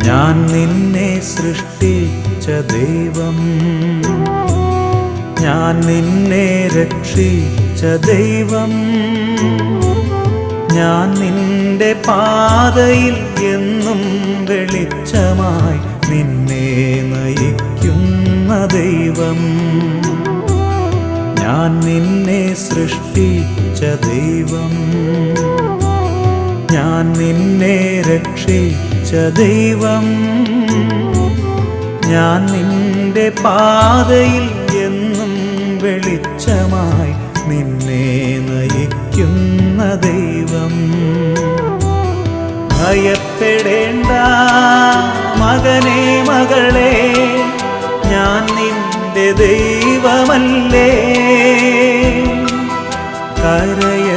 ഞാൻ നിന്നെ സൃഷ്ടിച്ച ദൈവം, ഞാൻ നിന്നെ രക്ഷിച്ച ദൈവം, ഞാൻ നിന്റെ പാതയിൽ എന്നും വെളിച്ചമായി നിന്നെ നയിക്കുന്ന ദൈവം, ഞാൻ നിന്നെ സൃഷ്ടിച്ച ദൈവം, ഞാൻ നിന്നെ രക്ഷിച്ച ദൈവം, ഞാൻ നിന്റെ പാതയിൽ എന്നും വെളിച്ചമായി നിന്നെ നയിക്കുന്ന ദൈവം. ഭയപ്പെടേണ്ട മകനേ മകളേ, ഞാൻ നിന്റെ ദൈവമല്ലേ. കരയ